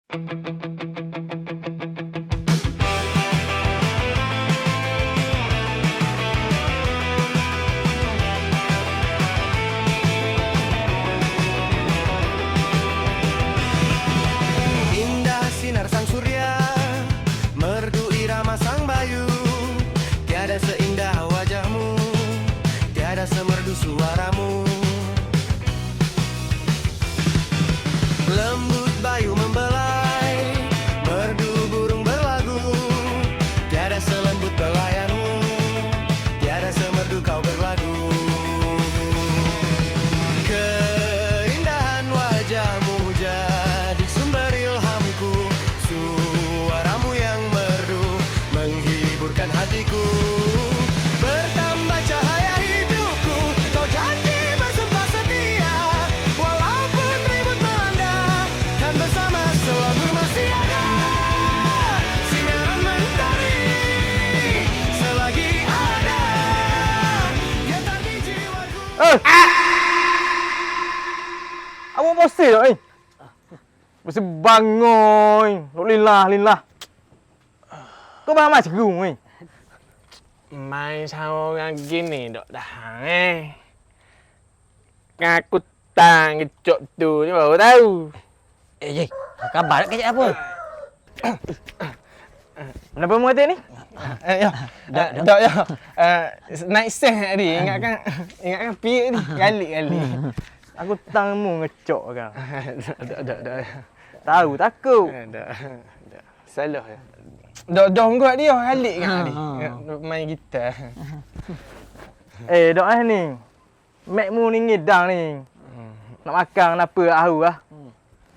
Indah sinar sang surya, merdu irama sang bayu. Tiada seindah wajahmu, tiada semerdu suaramu. Lembut bayu membelai, merdu burung berlagu. Tiada selembut pelayanmu, tiada semerdu kau berlagu. Keindahan wajahmu jadi sumber ilhamku. Suaramu yang merdu menghiburkan hatiku. Bertambah cahaya hidupku, kau janji bersumpah setia. Walaupun ribut melanda, kan bersama selalu masih ada. Sinaran mentari selagi ada, getar di jiwaku. Awak bosan tak ni? Mesti bangun. Nak lillah. Kau bangun macam gerung ni. Mai sao orang gini dok dah Ngaku tang kecok tu ni baru tahu. Jay, khabar nak kecek apa? Kenapa mu kata ni? Ya. Dok ya. Naik seh tadi ingatkan pik ni kali. Aku tangmu ngecok kan. Dok. Tahu takut. Dah. Salah ya. Dah enggak dia kali kan tadi. Main gitar. Dok ni. Mek mu ni ngidang ni. Nak makan kenapa tahu lah.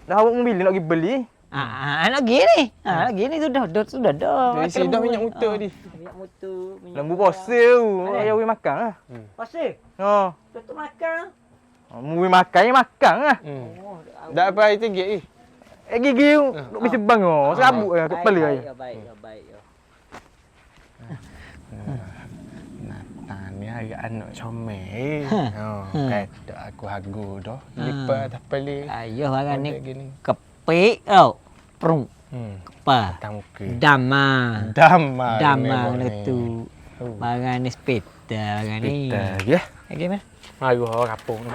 Dah awak mu bila nak pergi beli? Nak gini. Nak gini sudah dah. Dari dah minyak motor tadi. Minyak motor. Lembu puasa tu. Ayah pergi makan lah. Puasa. Oh. Dah tu makan. Mu pergi makan lah. Dah apa air tinggi ni? Gigi tu. Duk bisa bangun. Serabut lah kat kepala ayah. Baik. Nathan ni agak anak comel. Kan dak aku hagu dah. Lipat atas pelik. Ayah barang ni gini. kepik tau. Perung. Kepa. Atas muka. Damang. Damang Damang tu. Barang ni sepeda barang ni. Kita ya. Lagi mana? Mari orang kapung ni.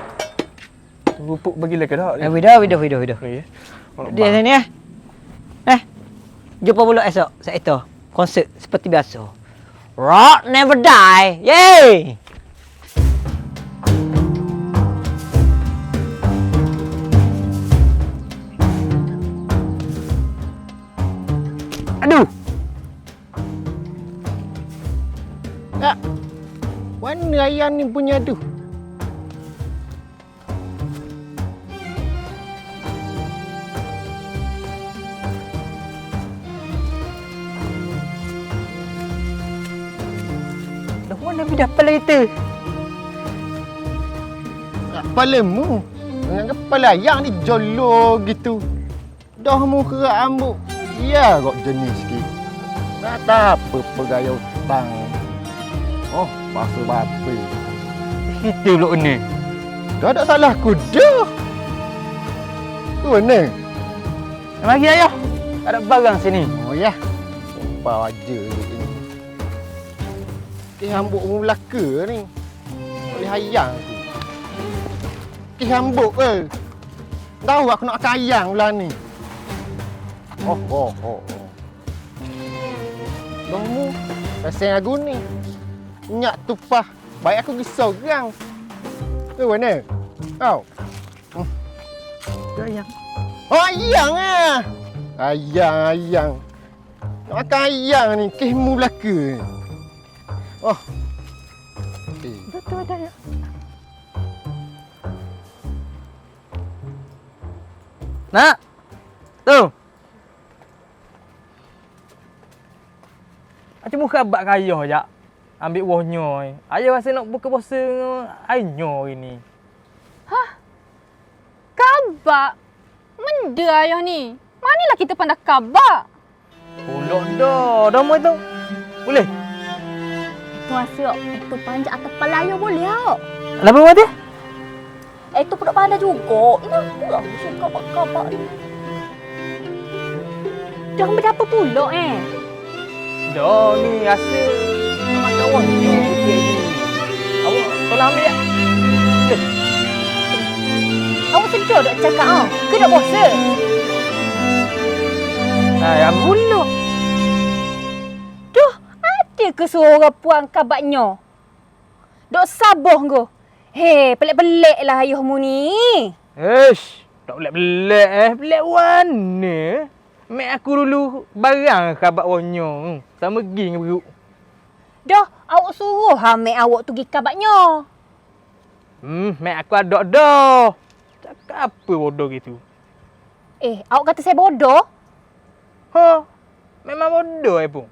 Rupuk bagilah ke dak? Video. Ya. Dia sini ya. Jumpa pula esok. Saya konsert seperti biasa. Rock never die. Yay! Aduh. Tak. Mana ayam ni punya tu? Dah mana bidah kepala kita? Kepalamu. Dengan kepala ayam ni jolo gitu. Dah mu kerak rambut. Ya kok jenis sikit. Tak tahu apa pegaya hutang. Oh, pasal bapa. Kita pula ni. Dah tak salah aku dah. Ku mana? Mari ayah. Tak ada barang sini. Oh ya. Sumpah aja ni. Rambut mu belaka ni. Boleh hayang aku. Rambut ke? Tahu aku nak makan ayam pula ni. Oh. Kamu pasal aku ni. Minyak tupah. Baik aku risau gerang. Ke mana? Kau? Ayang. Oh, ayang ah. Ayang. Nak makan ayang ni. Kehmu belaka ni. Oh. Betul ada ya. Nak. Tu. Macam muka abak kaya je. Ambil wahnya. Ayah rasa nak buka puasa ayahnya hari ni. Kabak? Menda ayah ni. Manalah kita pandai kabak. Pulak dah. Dah mau tu. Boleh? Tuan siok, itu panjat atas kepala ayah boleh tak? Kenapa mati? Itu pun pandai juga. Kenapa lah suka kabak-kabak ni? Dah berapa pula Dah ni rasa makan wonyo juga ni. Awak tolong ambil tak? Awak sedar tak cakap ke nak bosa? Yang pula. Duh, ada ke seorang puan kabatnya? Dok sabar ke? Hei, pelik-pelik lah ayahmu ni. Ish, tak pelik-pelik Pelik warna. Mek aku dulu barang kabat wonyo. Sama pergi dengan beruk. Dah, awak suruh mek awak tu pergi kabatnya. Mek aku ada dah. Cakap apa bodoh gitu? Awak kata saya bodoh? Ha, memang bodoh pun.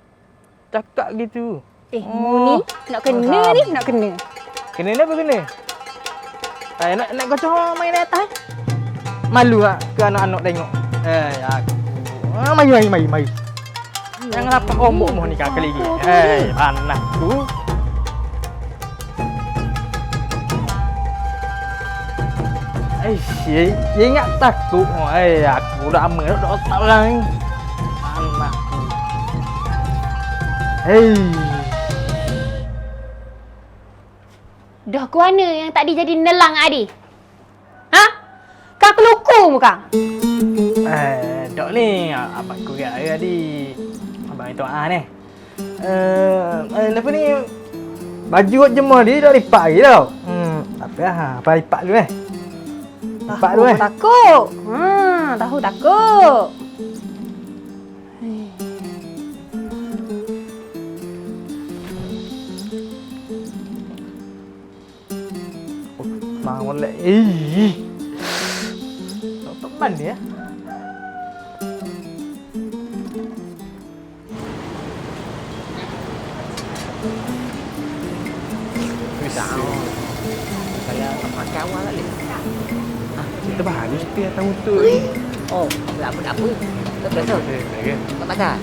Cakap gitu. Mu ni nak kena ni, nak kena. Kena ni apa kena? Nak kocok main atas. Malu tak ke anak-anak tengok? Aku. Mari. Jangan rapat ombok ni kali lagi. Anakku. Dia ingat takut. Aku dah lama dah otak orang ni. Anakku. Dah ke mana yang tadi jadi nelang Adi? Ha? Kau keluku muka? Dok ni abang aku kat tadi. Abang itu ni. Apa ni? Baju awak jemur dia dah lipat lagi tau. Tapi apa lipat dulu lipat dulu Takut. Tahu takut. Mang molek. Tak teman dia. Kalau makan awal tak boleh makan. Kita baru setiap tahun tu. Oh, tak apa. Tak berasa. Tak makan.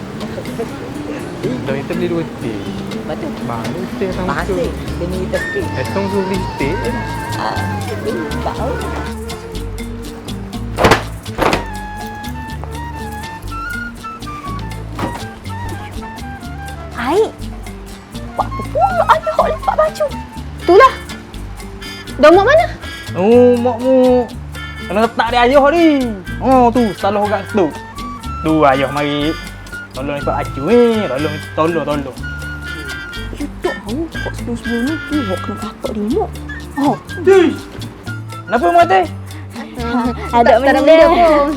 Dah kita beli 2 teh. Betul. Baru setiap tahun tu. Masih. Kena kita sikit. Esok tu beli teh. Ini tahu. Aik. Buat apa pula ayah awak lipat baju? Itulah. Dah mak mana? Oh, makmu. Kena letak dia ayah ni. Oh, tu salah orang tu. Tu ayah mari. Tolong lipat baju ni. Tolong. Tak tahu kok sebelum ni tengok kena kapak dia mak. Oh, Kenapa mak teh? ada benda pun.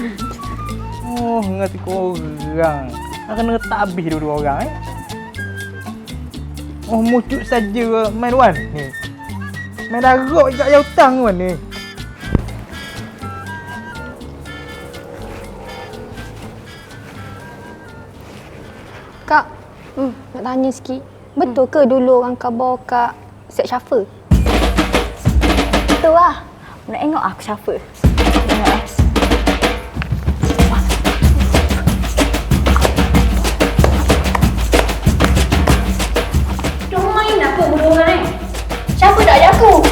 Oh, ngerti korang. Kena letak habis dua orang Oh, mucut saja main wan ni. Main darab kat jauh tang wan ni. Kak, nak tanya sikit. Betul ke dulu orang khabar Kak set shuffle? Betul lah. Nak tengok aku shuffle. Tengok Dah main apa bodoh orang ni? Siapa tak ada aku?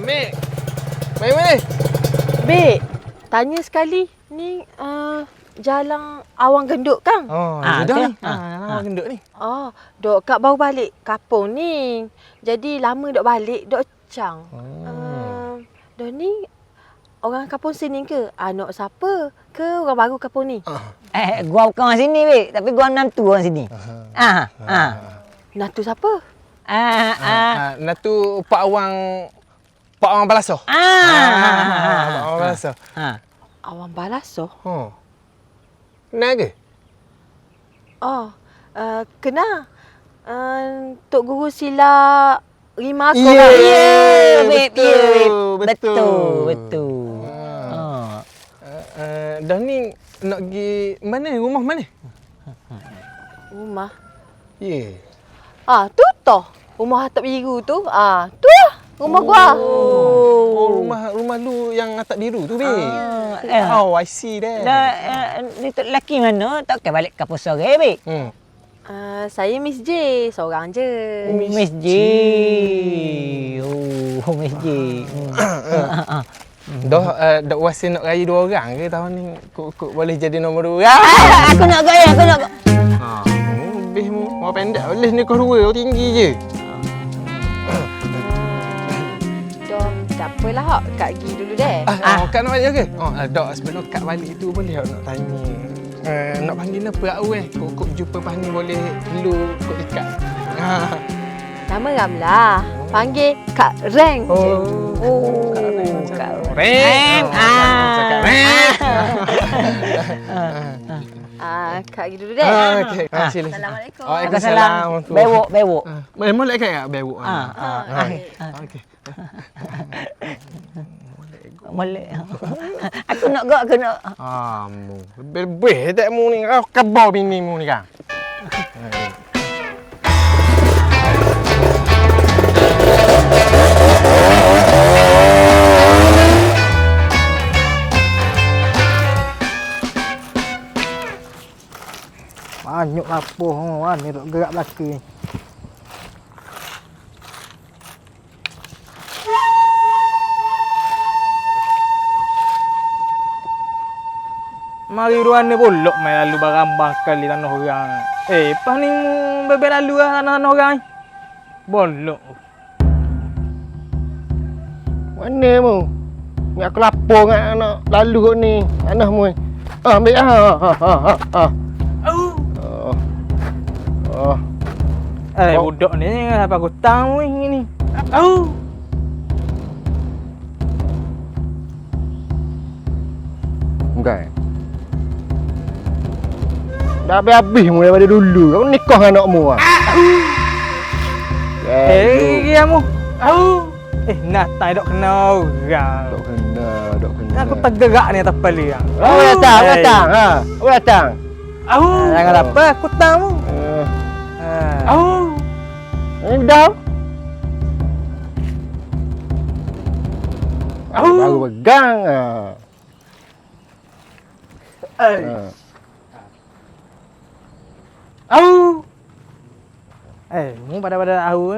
Mek. Main mana? Bek, tanya sekali. Ni jalan awang genduk kang. Oh, Ah, dah tu. ni. Awang genduk ni. Oh, dok kat baru balik kampung ni. Jadi lama dok balik, dok cang. Dah ni orang kampung sini ke? Anak siapa? Ke orang baru kampung ni? Gua bukan orang sini, Bik. Tapi gua menantu orang sini. Natu siapa? Natu Pak Awang Balasoh. Pak Awang Balasoh. Awang Balasoh. Oh. Kenal ke? Oh, kena. Tok Guru Sila Rima aku. Ya, Bik. betul. Betul. Dah ni nak pergi mana? Rumah mana? Rumah. Ya. Tu toh. Rumah atap biru tu. Tu lah. Rumah gua. Oh, rumah lu yang atap biru tu, Bik. Oh, I see that. Ni tok lelaki mana? Tak balik kampung sore, Bik. Saya Miss J. Seorang je. Miss J. Oh, Miss J. Dah wasin nak raya 2 orang ke tahun ni? Kok boleh jadi nombor 2? Aku nak gaya, aku nak. Lebih mu. Orang pendek boleh ni kau 2, orang tinggi je. Tak apalah, Hak. Kak pergi dulu deh. Kak nak balik ke? Dok, sebelum Kak balik tu boleh nak tanya. Nak panggil apa aku Kok jumpa pas ni boleh lu kok dekat. Nama Ramlah. Panggil Kak Reng je. Kak Rem. Cakap Rem. Kak pergi dulu deh. Okey, sila. Assalamualaikum. Waalaikumsalam. Bewok. Memang lek kan bewok. Okey. Molek. Aku nak gak, aku nak. Mu. Lebih tak mu ni. Kau kebau bini mu ni kan. Banyak lapuh ni duk gerak belaka ni. Mari ruan ni bolok mai lalu barambah kali tanah orang. Pas ni mu bebek lalu lah tanah orang ni. Bolok. Mana mu? Ni aku lapor dengan anak lalu kot ni. Tanah mu. Ambil Budak ni apa aku tahu ni. Bukan. Dah habis mu daripada dulu. Kau nikah dengan anakmu ah. Kamu. Natai dok kena orang. Dok kena. Aku tergerak ni atas kepala yang. Apa datang? Apa datang? Jangan apa aku tahu. Ini dah. Baru pegang. Mu pada tahu.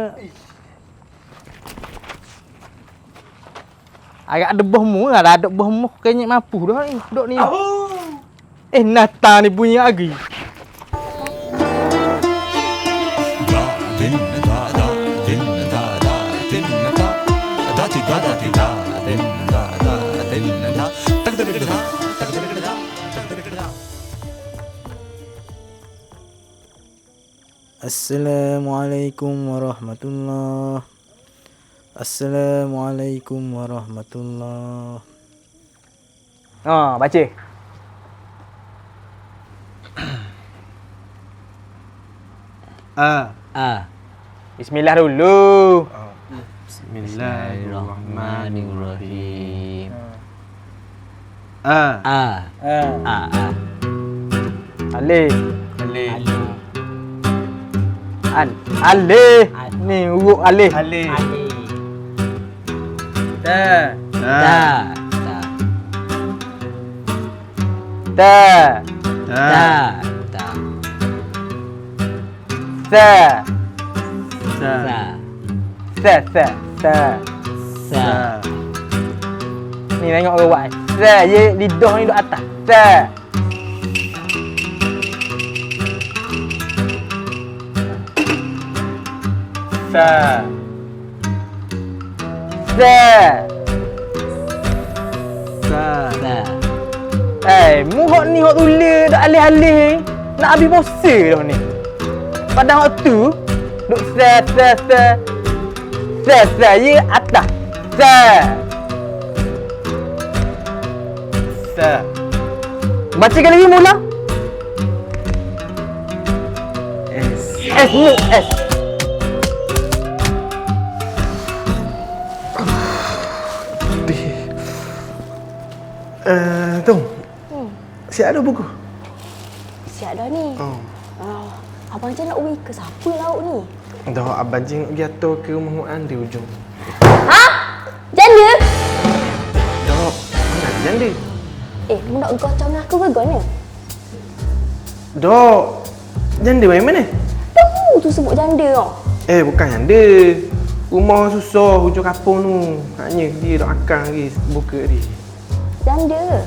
Agak ada bohmu lah, ada bohmu kayaknya mampu dah ni. Dok ni. Nata ni bunyi lagi. Assalamualaikum warahmatullahi. Assalamualaikum warahmatullahi. Baca. Bismillah dulu. Bismillahirrahmanirrahim. Alif. Alif. Ni huruf alif. Ta. Sa. Ni tengok ke buat. Sa, ye lidah ni duk atas. Sa. Sa. Mu hok ni hok tulis dak alih-alih. Nak habis bosa dah ni. Padahal hok tu duk sa ye atas. Sa. Baca sekali lagi mula. S ni S. Tung. Siap ada buku? Siap dah ni. Abang Jan nak pergi ke siapa lauk ni? Dah abang jeng pergi atur ke rumah Mak Andi ujung. Ha? Janda? Dah, mana ada janda? Mu nak gocong aku ke gona? Dah, janda main mana? Tahu tu sebut janda kau. Bukan janda. Rumah susah hujung kampung tu. Hanya dia dah akang lagi buka dia. Janda ke?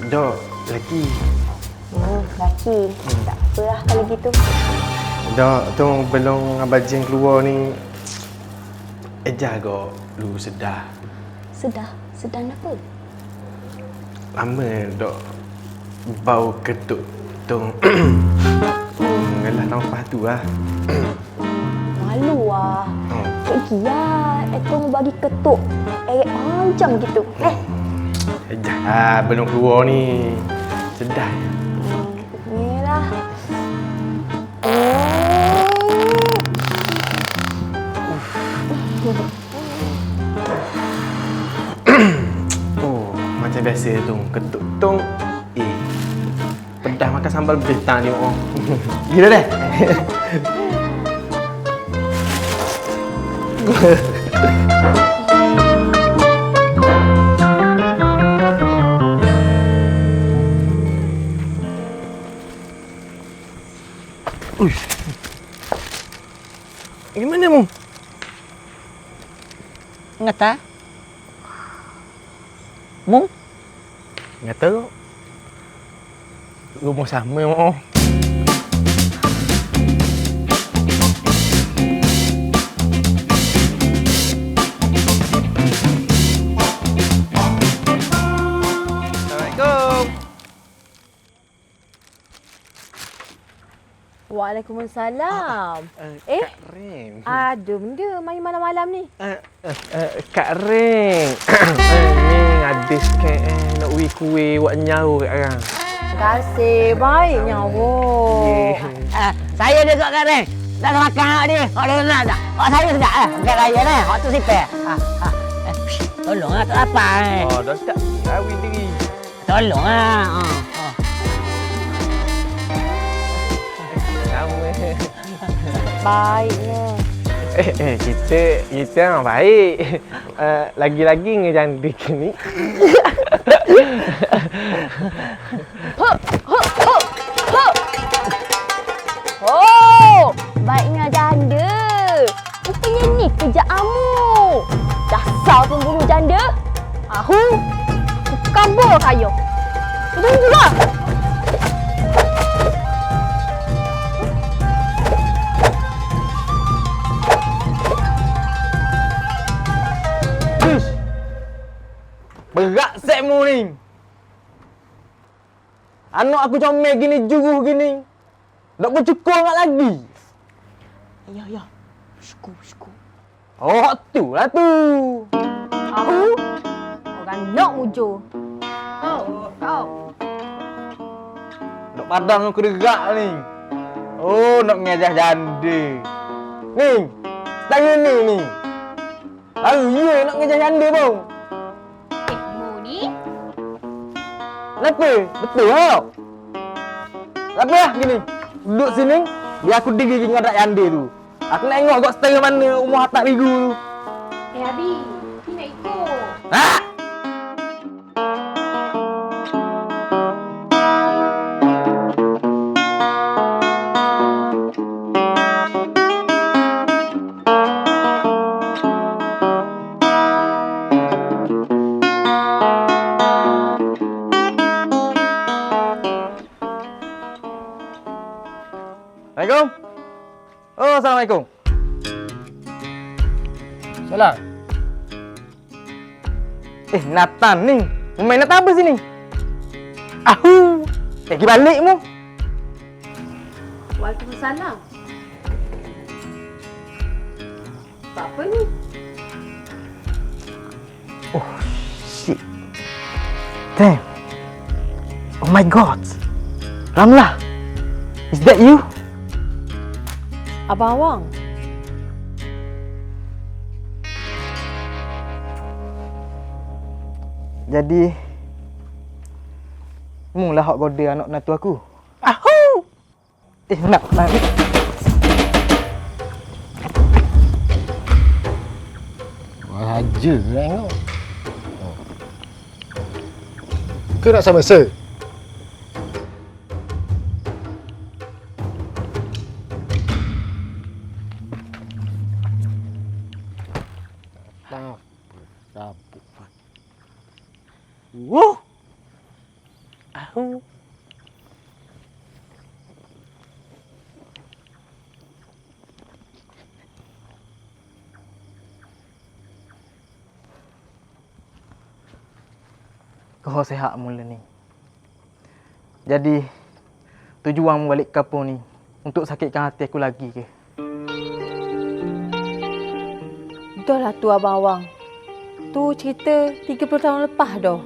Dah, lelaki. Lelaki. Tak apalah kalau gitu. Dah, tu belum abang jeng keluar ni. Jaga lu sedah. Sedah? Sedah apa? Lama dah bau ketuk tung. Ngalah tahun lepas tu lah. Malu lah. Pergi lah. Ekor bagi ketuk. Panjang gitu. Belum keluar ni. Sedah. Ni lah. Macam biasa tu. Ketuk tung. Pedas makan sambal betang ni. Gila dah. Gimana mu? Ngata? Mung? Nggak tahu. Rumah sama mu. Assalamualaikum. Waalaikumsalam. Kak Ring. Ada benda main malam-malam ni. Kak Ring. Ni ngadis ke nak uwi kuih buat nyawa kat orang. Terima kasih. Baiknya. Oh. Saya dia kat Karen. Dah makan hak dia. Hak dia nak tak? Hak saya sedap Bukan raya ni. Hak tu sipir. Tolonglah tak apa Oh, dah tak awi diri. Tolonglah. Sama. Baiknya. Kita memang baik. Lagi-lagi ngejandik ni. Oh, baiknya janda. Rupanya ni kerjaanmu. Dasar pembunuh janda. Kabur kayu. Tunggulah. Berat setmu ni. Anak aku comel gini, juruh gini. Tak bercukur nak lagi. Ya. Syukur. Oh, tu lah tu. Orang nak mujur. Kau. Nak padang aku derak ni. Oh, nak ngajah janda. Ni, saya ni. Ya, nak ngajah janda pun. Mu ni? Kenapa? Betul tak? Kenapa lah gini? Duduk sini, biar aku diri dengan anak janda tu. Aku nak tengok kat setengah mana umur atak biru tu. Abi, ni nak ikut. Ha? Assalamualaikum. Oh, Assalamualaikum. Salah. Nathan ni. Main Nathan apa sini? Ahu. Pergi balik mu. Waalaikumsalam. Apa ni? Oh, shit. Damn. Oh my god. Ramlah. Is that you? Abang Awang. Jadi mula hak goda anak natu aku. Ahu. Nak. Wah, aja tengok. Ke nak sama se? Woo. Ahu. Kau sihat mula ni. Jadi tujuan balik kampung ni untuk sakitkan hati aku lagi ke? Dah lah tu Abang Awang. Tu cerita 30 tahun lepas dah.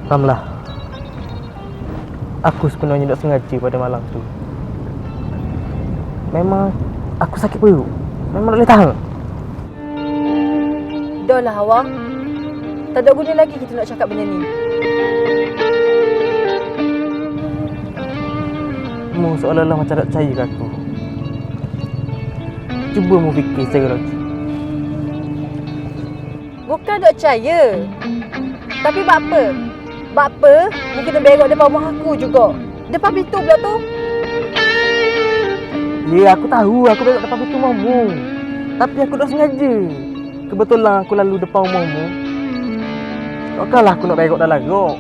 Ramlah. Aku sebenarnya tak sengaja pada malam tu. Memang aku sakit perut. Memang tak boleh tahan. Dah lah Awang. Tak ada guna lagi kita nak cakap benda ni. Mu seolah-olah macam tak percaya ke aku. Cuba mu fikir secara logik. Bukan tak percaya. Tapi buat apa? Buat apa? Mu kena berok depan rumah aku juga. Depan pintu pula tu. Ya, aku tahu aku berok depan pintu rumahmu. Tapi aku tak sengaja. Kebetulan aku lalu depan rumahmu. Takkanlah aku nak berok dalam gok.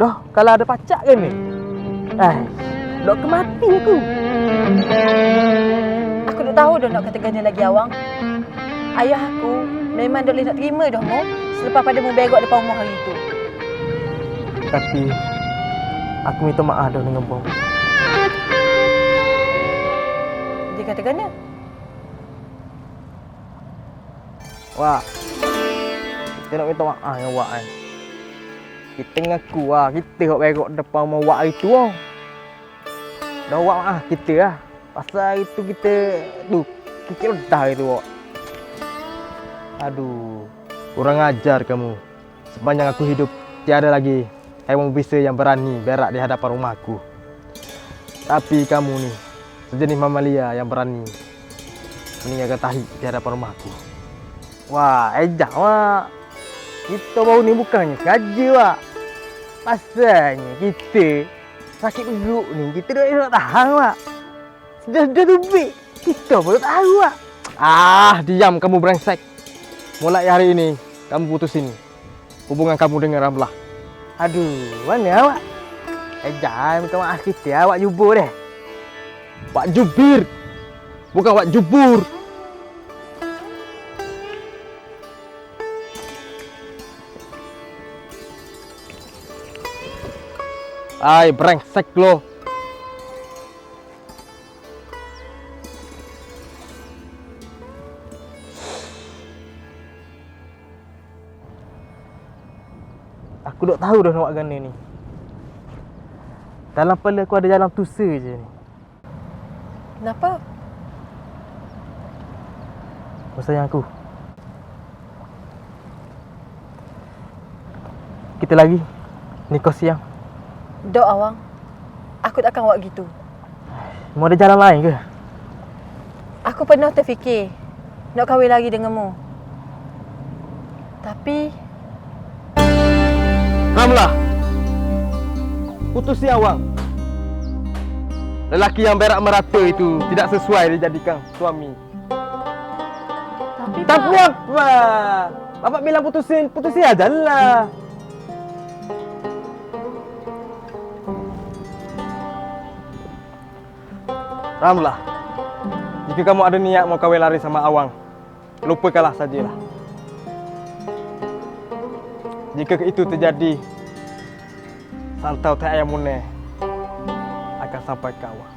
Dah, kalau ada pacak ke ni? Dok kemati aku. Aku tak tahu dah nak kata gana lagi Awang. Ayah aku memang tak boleh nak terima dah mu selepas pada mu berok depan rumah hari tu. Tapi aku minta maaf dah dengan bang. Dia kata gana. Wah. Kita nak minta maaf dengan Wak kan. Kita ngaku lah, kita hok berok depan rumah Wak hari tu lah. Dah Wak maaf kita lah. Pasal hari tu kita kikik ledah hari tu Wak. Aduh, kurang ajar kamu. Sepanjang aku hidup, tiada lagi haiwan berbisa yang berani berak di hadapan rumahku. Tapi kamu ni, sejenis mamalia yang berani meninggalkan tahi di hadapan rumahku. Wah, ejak Wak. Kita baru ni bukannya sengaja Wak. Pasalnya kita sakit perut ni, kita tak tahan Wak. Sudah tubik, kita baru tahu Wak. Diam kamu brengsek. Mulai hari ini, kamu putusin hubungan kamu dengan Ramlah. Aduh, mana awak? Jangan minta maaf kita, awak jubur deh. Wak jubir, bukan wak jubur. Brengsek lo. Aku tak tahu dah nak buat gana ni. Dalam kepala aku ada jalan tusa je ni. Kenapa? Kau sayang aku. Kita lagi nikah siang. Dok Awang. Aku takkan buat gitu. Mau ada jalan lain ke? Aku pernah terfikir nak kahwin lagi denganmu. Tapi Ramlah. Putusi awang. Lelaki yang berak merata itu tidak sesuai dijadikan suami. Tapi apa? Bapak bilang putusin aja lah. Ramlah, jika kamu ada niat mau kawin lari sama Awang, lupakanlah sajalah. Jika itu terjadi, santau teh ayam muneh akan sampai ke Awang.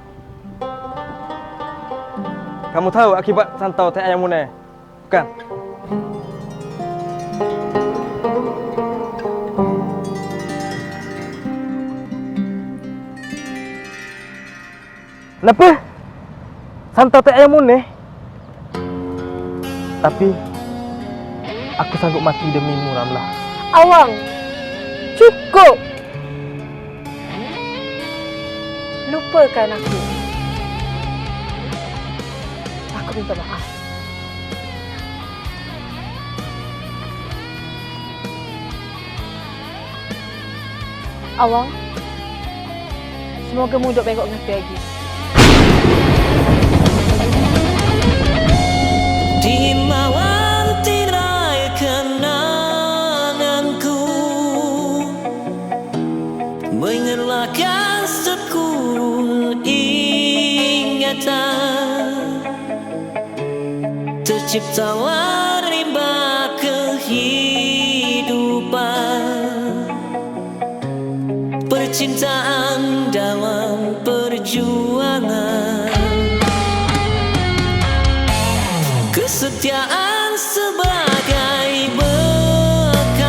Kamu tahu akibat santau teh ayam muneh, bukan? Kenapa? Santau teh ayam muneh. Tapi aku sanggup mati demimu, Ramlah. Awang, cukup. Lupakan aku. Aku minta maaf. Awang, semoga mu duk baik dengan lagi. Di mawar tirai kenanganku, mengerlakan sekurun ingatan, tercipta rimba kehidupan, percintaan dalam perjuangan. Kesetiaan sebagai bekal,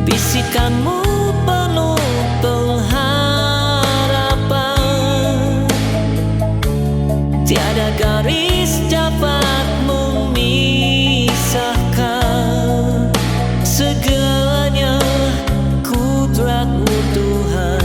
bisikanmu penuh pengharapan, tiada garis dapat memisahkan, segalanya kudratmu Tuhan.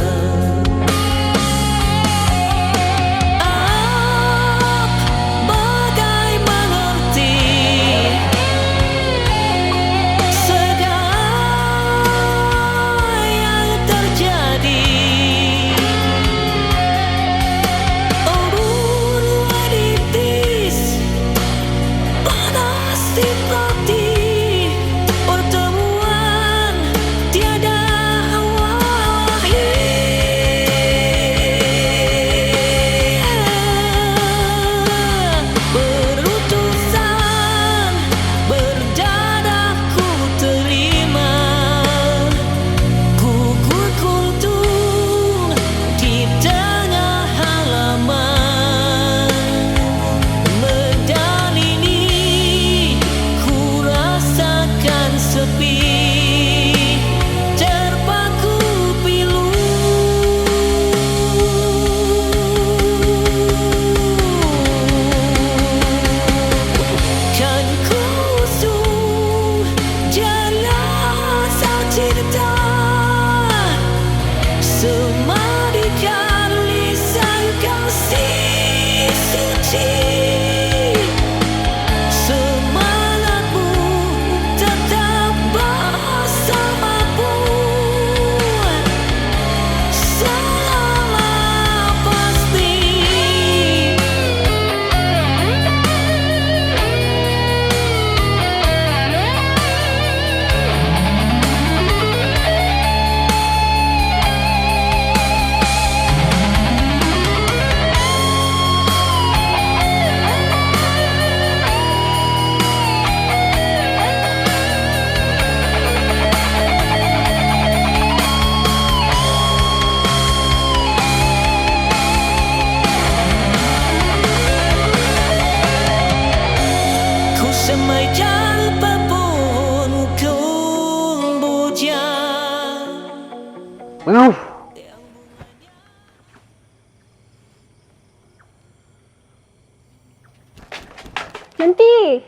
Nanti.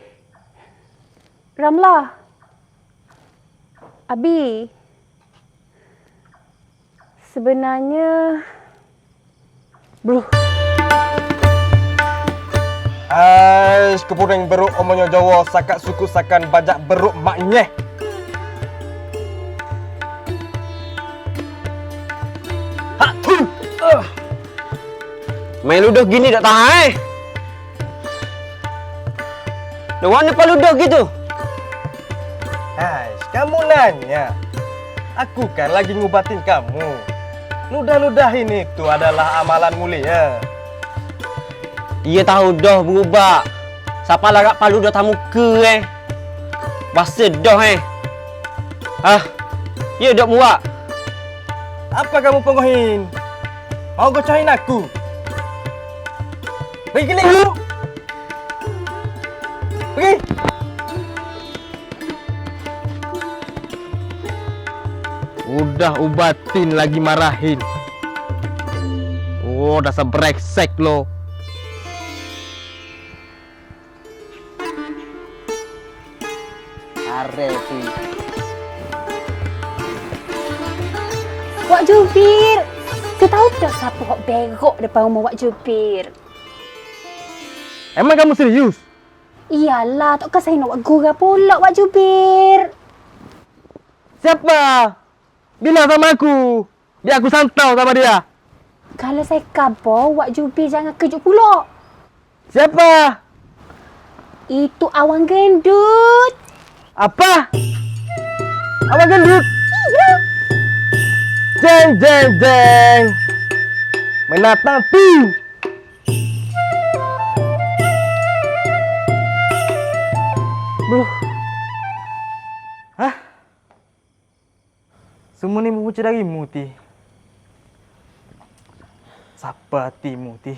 Ramlah. Abi. Sebenarnya Bro. Aish, kepuring beruk omongnya Jawa, sakat suku sakan bajak beruk maknyeh. Hak tu. Main ludah gini tak tahan. Lawan apa ludah gitu? Aish, kamu nanya. Aku kan lagi ngubatin kamu. Ludah-ludah ini tu adalah amalan mulia. Ia tahu dah berubah. Siapa larat palu dah tamu ke Basa dah Ya dok muak. Apa kamu pengohin? Mau gocohin aku? Pergi kelik dulu. Pergi. Udah ubatin lagi marahin. Oh, dasar brengsek lo. Are tu. Wak Jubir. Kau tahu tak siapa hok berok depan rumah Wak Jubir? Emang kamu serius? Iyalah, takkan saya nak buat gurau pula Wak Jubir. Siapa? Bilang sama aku. Biar aku santau sama dia. Kalau saya khabar, Wak Jubir jangan kejut pula. Siapa? Itu awang gendut. Apa? Abang gendut? Iya. Jeng, jeng, jeng. Menatang tu. Bro. Hah? Semua ni mempunyai darimu, Ti. Siapa hatimu, Ti?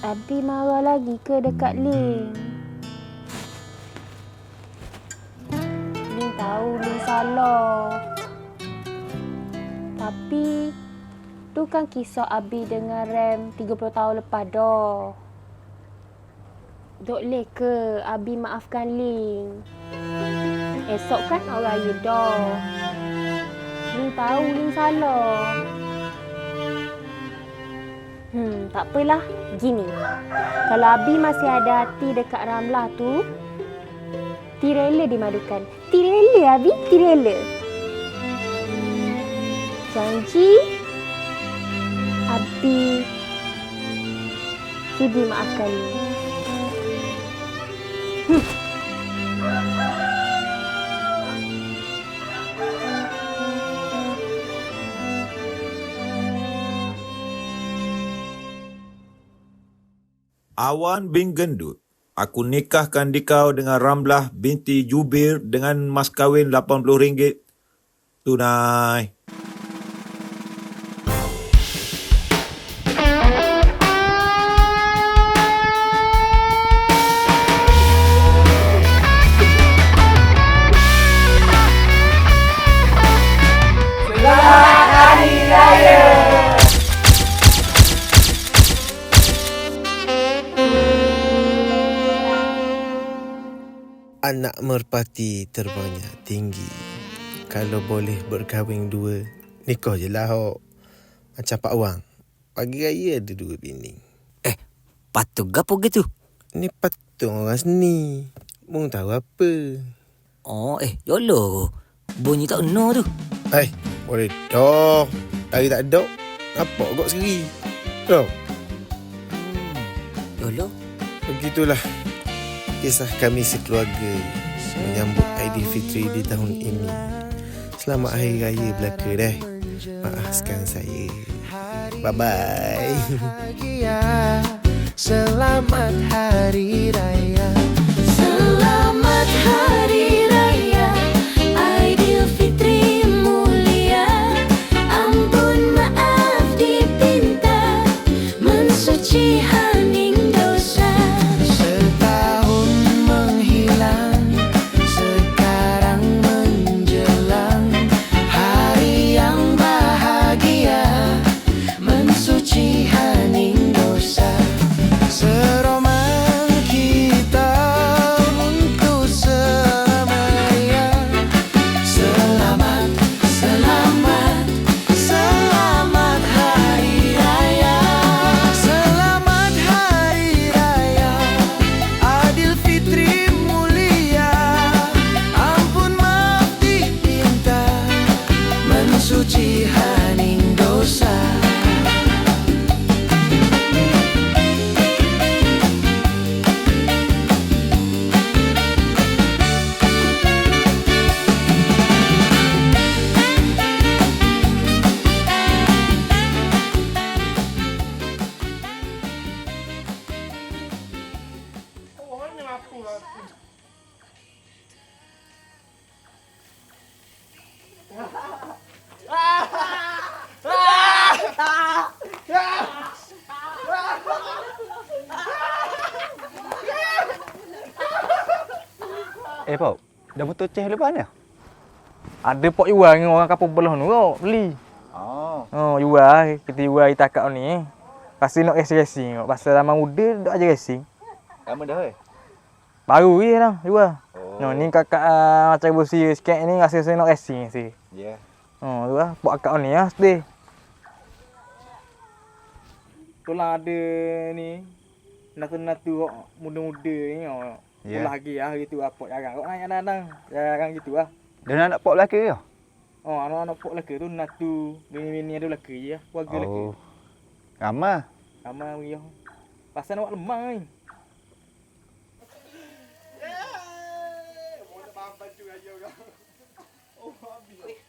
Abi marah lagi ke dekat Ling? Ling tahu Ling salah. Tapi tu kan kisah Abi dengan Rem 30 tahun lepas dah. Dok leh ke Abi maafkan Ling? Esok kan orang raya dah. Ling tahu Ling salah. Tak apalah. Gini, kalau Abi masih ada hati dekat Ramlah tu, Ti rela dimadukan. Ti rela, Abi. Ti rela. Janji, Abi sudi maafkan Ling. Awan bin Gendut, aku nikahkan dikau dengan Ramlah binti Jubir dengan mas kahwin RM80 tunai. Anak merpati terbangnya tinggi. Kalau boleh berkahwin dua, nikah je lah hok. Macam Pak Wang. Pagi raya ada dua bini. Patut gapo gitu? Ni patung orang seni. Mung tahu apa? Oh, yolo. Bunyi tak kena tu. Boleh dah. Hari tak ada. Apa kau sendiri? Tahu? Yolo. Begitulah kisah kami sekeluarga menyambut Aidilfitri di tahun ini. Selamat Hari Raya belaka dah. Maafkan saya. Bye-bye. Selamat Hari Raya. Selamat Hari Raya Aidilfitri mulia. Ampun maaf dipinta, mensuci hening dosa. Setahun menghilang, sekarang menjelang Pop, dah betul ceh lepas ni? Ada pok jual dengan orang kampung belah ni kok, beli. Oh, jual. Kita jual kita akak ni. Pasal nak racing-racing kok. Pasal lama muda dak aja racing. Lama dah Baru je lah jual. No, ni kakak macam bosi sikit ni rasa saya nak racing si. Ya. Oh, tu lah. Pok akak ni lah sedih. Tulang ada ni. Natu-natu muda-muda ni. Ya. Pulah lagi lah gitu lah. Pok jarang kok naik kadang. Jarang gitu lah. Dan anak pok lelaki ke? Oh, anak-anak pok lelaki tu natu. Bini-bini ada lelaki je. Keluarga lelaki. Ramah. Ramai meriah. Pasal awak lemah ni. Oh, habis.